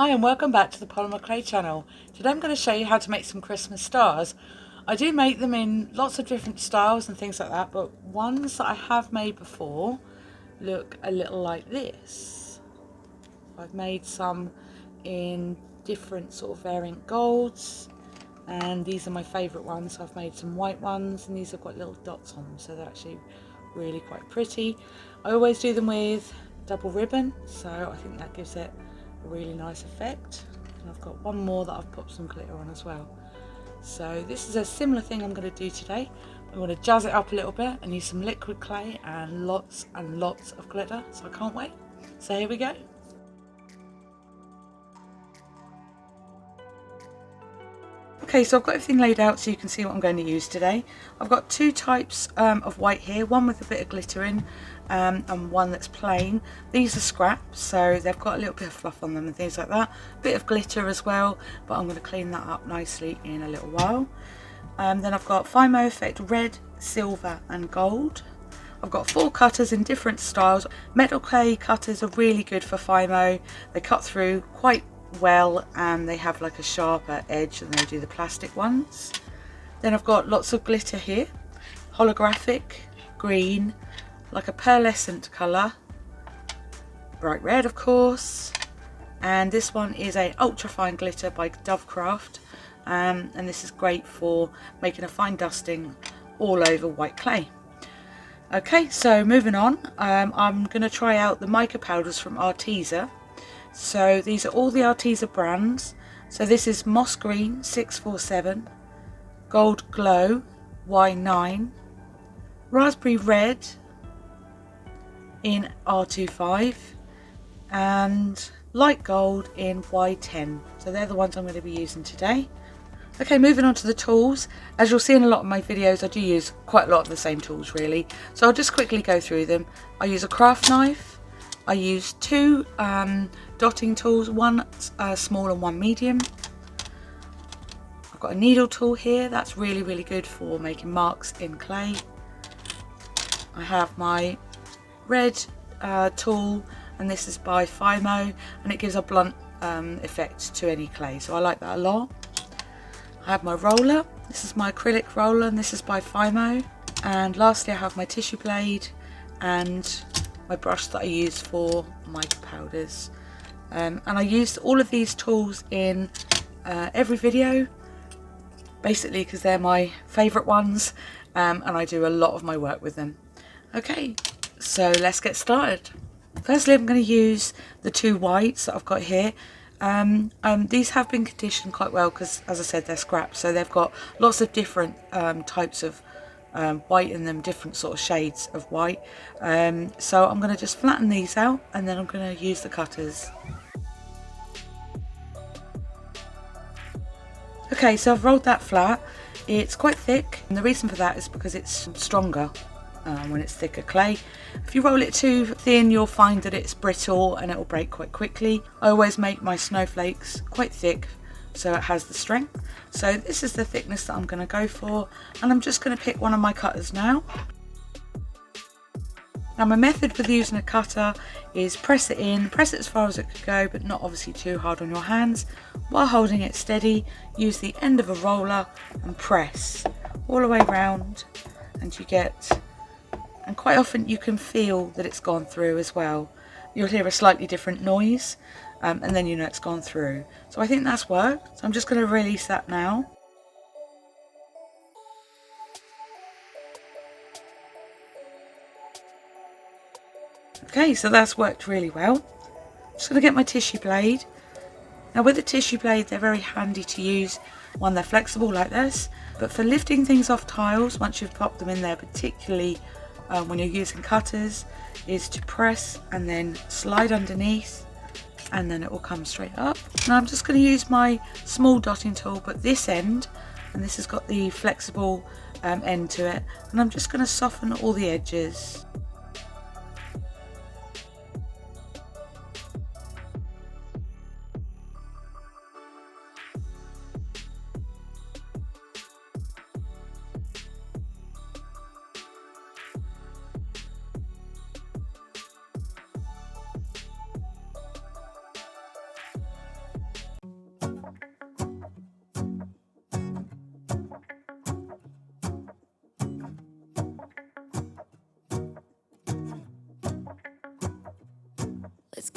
Hi and welcome back to the Polymer Clay channel. Today I'm going to show you how to make some Christmas stars. I do make them in lots of different styles and things like that, but ones that I have made before look a little like this. I've made some in different sort of variant golds, and these are my favourite ones. I've made some white ones and these have got little dots on them, so they're actually really quite pretty. I always do them with double ribbon, so I think that gives it a really nice effect. And I've got one more that I've put some glitter on as well. So this is a similar thing I'm going to do today. I'm going to jazz it up a little bit and use some liquid clay and lots of glitter, so I can't wait. So here we go. Okay, so I've got everything laid out so you can see what I'm going to use today. I've got two types of white here, one with a bit of glitter in and one that's plain. These are scraps, so they've got a little bit of fluff on them and things like that. A bit of glitter as well, but I'm going to clean that up nicely in a little while. Then I've got Fimo Effect Red, Silver and Gold. I've got 4 cutters in different styles. Metal clay cutters are really good for Fimo. They cut through quite well and they have like a sharper edge than they do the plastic ones. Then I've got lots of glitter here, holographic, green, like a pearlescent colour, bright red of course, and this one is a ultra fine glitter by Dovecraft, and this is great for making a fine dusting all over white clay. Okay, so moving on, I'm going to try out the mica powders from Arteza. So these are all the Arteza brands. So this is Moss Green 647, Gold Glow Y9, Raspberry Red in R25 and Light Gold in Y10. So they're the ones I'm going to be using today. Okay, moving on to the tools. As you'll see in a lot of my videos, I do use quite a lot of the same tools really. So I'll just quickly go through them. I use a craft knife. I use 2 dotting tools, one small and one medium. I've got a needle tool here. That's really good for making marks in clay. I have my red tool, and this is by Fimo, and it gives a blunt effect to any clay, so I like that a lot. I have my roller. This is my acrylic roller and this is by Fimo. And lastly I have my tissue blade and my brush that I use for mica powders. And I use all of these tools in every video, basically because they're my favourite ones, and I do a lot of my work with them. Okay, so let's get started. Firstly I'm going to use the 2 whites that I've got here. These have been conditioned quite well because, as I said, they're scraps, so they've got lots of different types of white in them, different sort of shades of white. So I'm going to just flatten these out and then I'm going to use the cutters. Okay, so I've rolled that flat. It's quite thick, and the reason for that is because it's stronger when it's thicker clay. If you roll it too thin, you'll find that it's brittle and it will break quite quickly. I always make my snowflakes quite thick so it has the strength. So this is the thickness that I'm going to go for, and I'm just going to pick one of my cutters now. Now my method with using a cutter is press it in, press it as far as it could go, but not obviously too hard on your hands. While holding it steady, use the end of a roller and press all the way around, and you get, and quite often you can feel that it's gone through as well. You'll hear a slightly different noise, and then you know it's gone through. So I think that's worked. So I'm just going to release that now. Okay, so that's worked really well. I'm just going to get my tissue blade. Now with the tissue blade, they're very handy to use. One, they're flexible like this, but for lifting things off tiles, once you've popped them in there, particularly when you're using cutters, is to press and then slide underneath, and then it will come straight up. Now I'm just going to use my small dotting tool, but this end, and this has got the flexible end to it, and I'm just going to soften all the edges.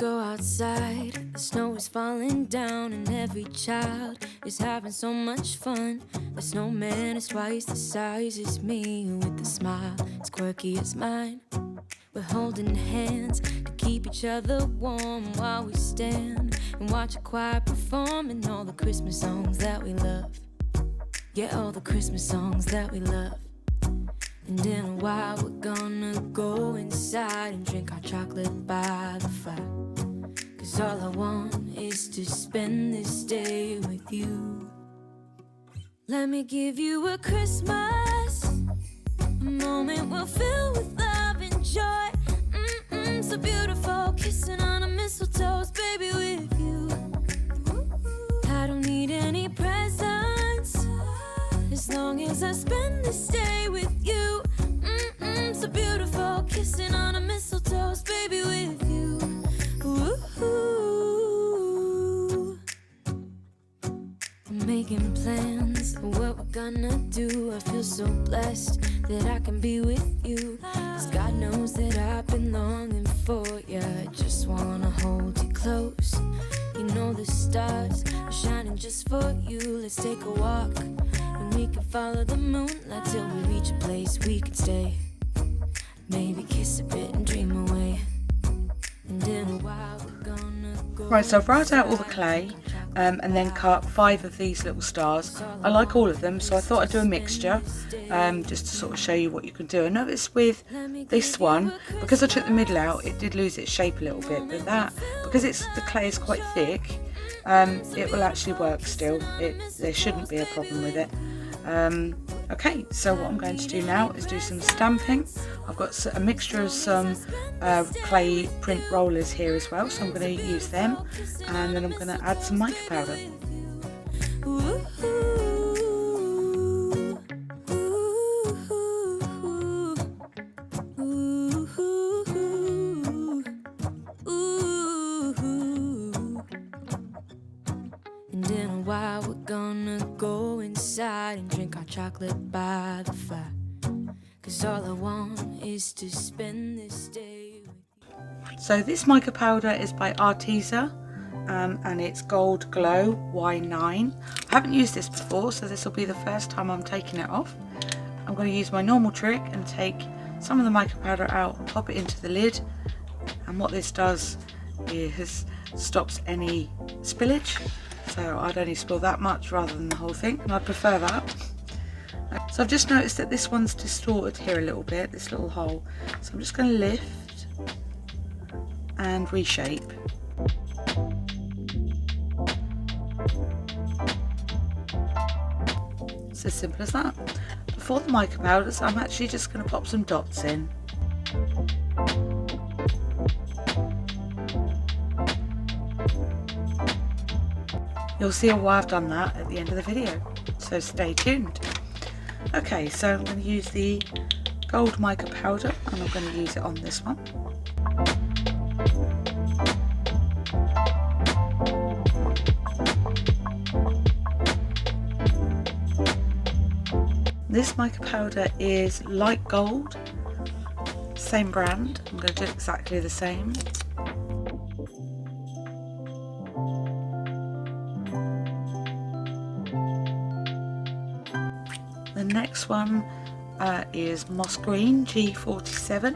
go outside, the snow is falling down and every child is having so much fun. The snowman is twice the size as me, with a smile as quirky as mine. We're holding hands to keep each other warm while we stand and watch a choir performing all the Christmas songs that we love. Yeah, all the Christmas songs that we love. And in a while we're gonna go inside and drink our chocolate by the fire. 'Cause all I want is to spend this day with you. Let me give you a Christmas, a moment we'll fill with love and joy. So beautiful, kissing on a mistletoe, baby, with you. I don't need any presents, as long as I spend this day with you. So beautiful, kissing on a mistletoe, baby, with you. Ooh. I'm making plans for what we're gonna do. I feel so blessed that I can be with you. 'Cause God knows that I've been longing for you. I just wanna hold you close. You know the stars are shining just for you. Let's take a walk and we can follow the moonlight till we reach a place we can stay. Maybe kiss a bit and dream away. And in a while we're gonna go. Right, so I've rolled out all the clay and then cut 5 of these little stars. I like all of them, so I thought I'd do a mixture just to sort of show you what you can do. I noticed with this one, because I took the middle out, it did lose its shape a little bit, but that, because the clay is quite thick, it will actually work still. There shouldn't be a problem with it. Okay, so what I'm going to do now is do some stamping. I've got a mixture of some clay print rollers here as well, so I'm going to use them, and then I'm going to add some mica powder. And in a while we're gonna go inside and drink our chocolate by the fire. 'Cause all I want is to spend this day with you. So this mica powder is by Arteza, and it's Gold Glow Y9. I haven't used this before, so this will be the first time I'm taking it off. I'm going to use my normal trick and take some of the mica powder out and pop it into the lid, and what this does is stops any spillage, so I'd only spill that much rather than the whole thing, and I'd prefer that. So I've just noticed that this one's distorted here a little bit, this little hole, so I'm just going to lift and reshape. It's as simple as that. For the mica powders, I'm actually just going to pop some dots in. You'll see why I've done that at the end of the video, so stay tuned. Okay, so I'm going to use the gold mica powder, and I'm going to use it on this one. This mica powder is light gold, same brand. I'm going to do exactly the same. The next one is Moss Green G47.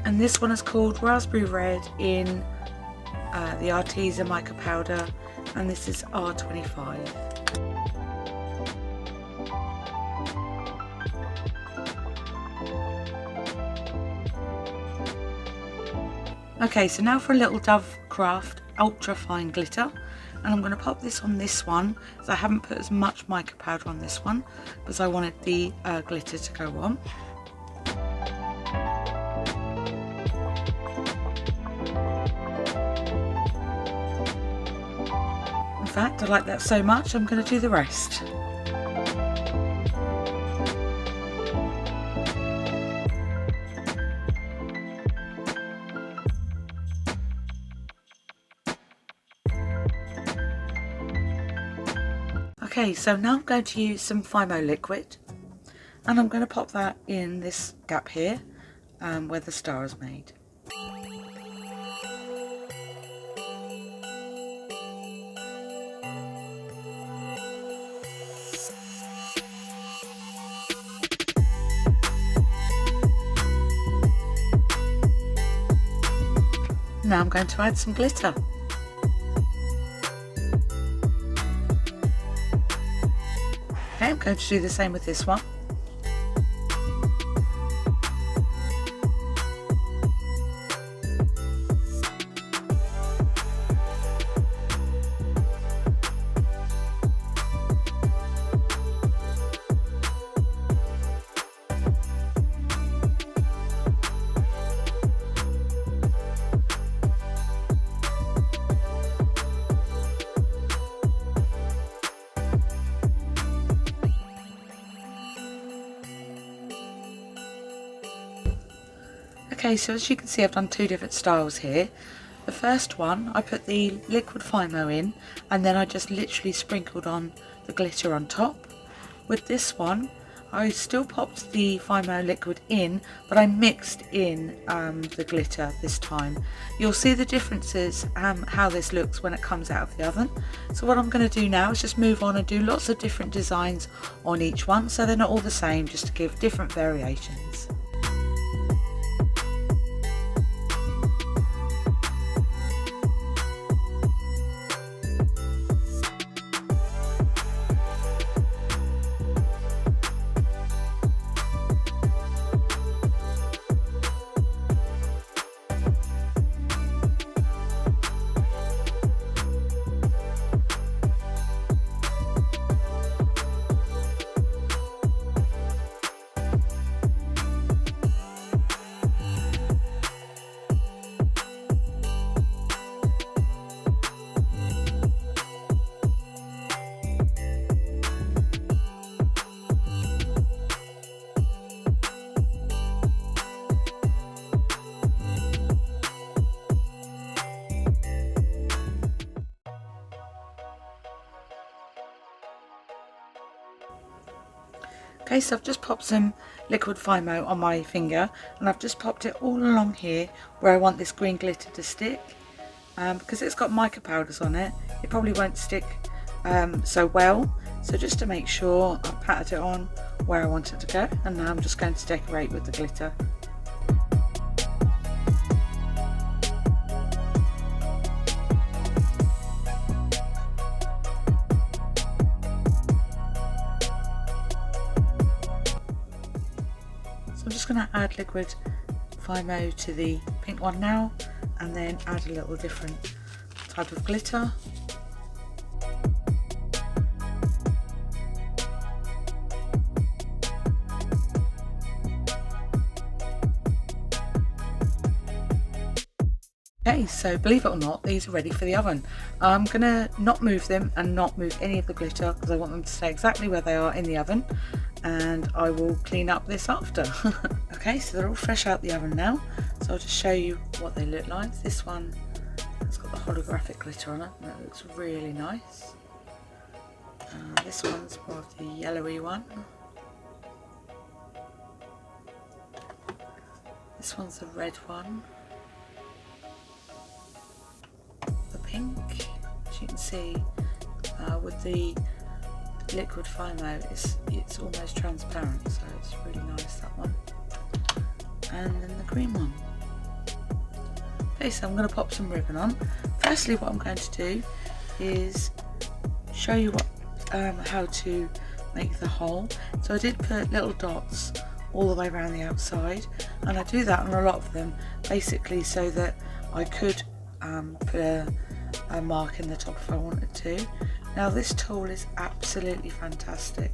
And this one is called Raspberry Red in the Arteza mica powder, and this is R25. Okay, so now for a little Dove Craft ultra fine glitter, and I'm going to pop this on this one, because I haven't put as much mica powder on this one because I wanted the glitter to go on. In fact, I like that so much, I'm going to do the rest. Okay, Okay, so now I'm going to use some Fimo liquid, and I'm going to pop that in this gap here where the star is made. Now I'm going to add some glitter. Okay, I'm going to do the same with this one. Okay, so as you can see, I've done two different styles here. The first one, I put the liquid Fimo in, and then I just literally sprinkled on the glitter on top. With this one, I still popped the Fimo liquid in, but I mixed in the glitter this time. You'll see the differences how this looks when it comes out of the oven. So what I'm going to do now is just move on and do lots of different designs on each one, so they're not all the same, just to give different variations. Okay, so I've just popped some liquid Fimo on my finger, and I've just popped it all along here where I want this green glitter to stick. Because it's got mica powders on it, it probably won't stick so well. So just to make sure, I've patted it on where I want it to go, and now I'm just going to decorate with the glitter. So I'm just going to add liquid Fimo to the pink one now, and then add a little different type of glitter. Okay, so believe it or not, these are ready for the oven. I'm going to not move them and not move any of the glitter because I want them to stay exactly where they are in the oven, and I will clean up this after. Okay, so they're all fresh out the oven now, so I'll just show you what they look like. This one has got the holographic glitter on it, and that looks really nice. This one's more of the yellowy one. This one's the red one. The pink, as you can see, with the liquid Fimo, it's almost transparent, so it's really nice, that one. And then the green one. Okay, so I'm going to pop some ribbon on. Firstly, what I'm going to do is show you how to make the hole. So I did put little dots all the way around the outside, and I do that on a lot of them basically so that I could put a mark in the top if I wanted to. Now this tool is absolutely fantastic.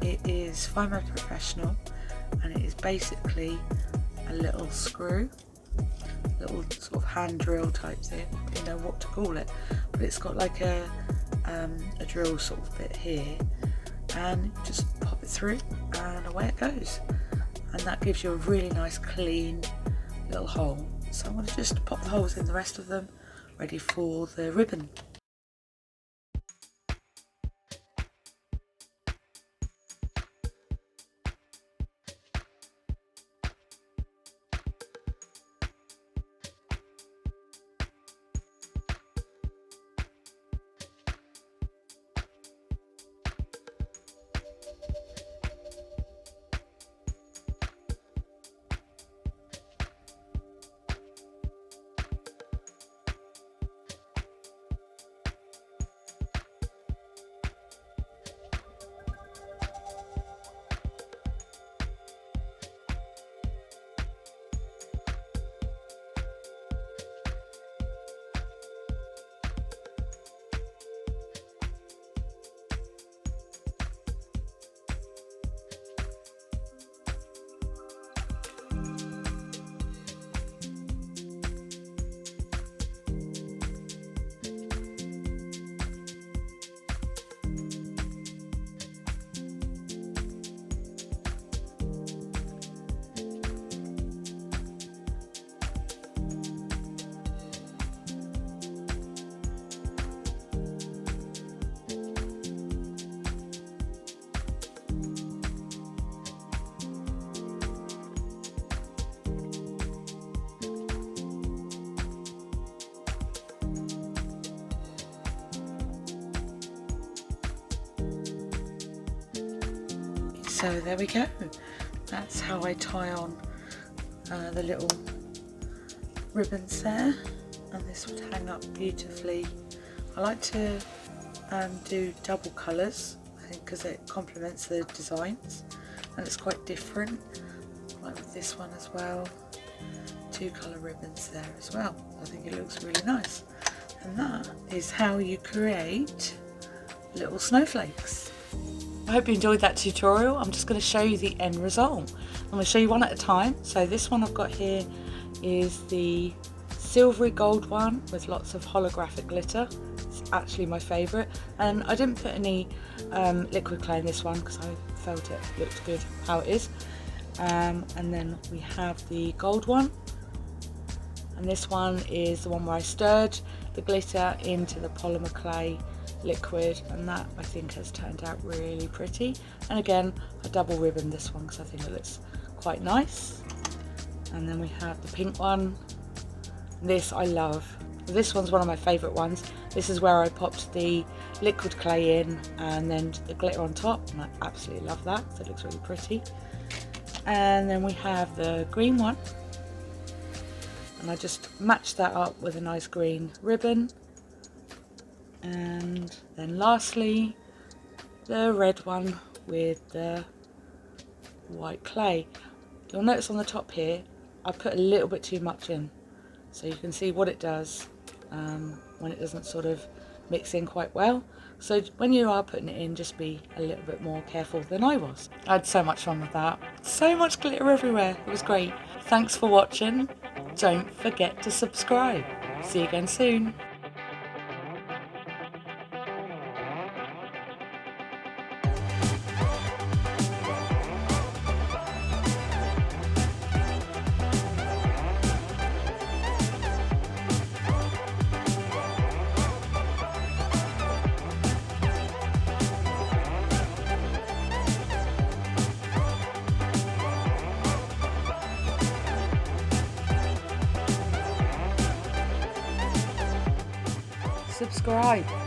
It is Fimo Professional, and it is basically a little screw, little sort of hand drill type thing, you know what to call it, but it's got like a drill sort of bit here, and just pop it through and away it goes, and that gives you a really nice clean little hole. So I'm going to just pop the holes in the rest of them, ready for the ribbon. So there we go. That's how I tie on the little ribbons there, and this would hang up beautifully. I like to do double colours, I think, because it complements the designs and it's quite different, like with this one as well. 2 colour ribbons there as well. I think it looks really nice, and that is how you create little snowflakes. I hope you enjoyed that tutorial. I'm just going to show you the end result. I'm going to show you one at a time. So this one I've got here is the silvery gold one with lots of holographic glitter. It's actually my favourite, and I didn't put any liquid clay in this one because I felt it looked good how it is. And then we have the gold one, and this one is the one where I stirred the glitter into the polymer clay liquid, and that I think has turned out really pretty. And again, I double ribbon this one because I think it looks quite nice. And then we have the pink one. This I love. This one's one of my favourite ones. This is where I popped the liquid clay in and then the glitter on top, and I absolutely love that, so it looks really pretty. And then we have the green one, and I just matched that up with a nice green ribbon. And then lastly, the red one with the white clay. You'll notice on the top here, I put a little bit too much in, so you can see what it does when it doesn't sort of mix in quite well. So when you are putting it in, just be a little bit more careful than I was. I had so much fun with that. So much glitter everywhere. It was great. Thanks for watching. Don't forget to subscribe. See you again soon. Subscribe.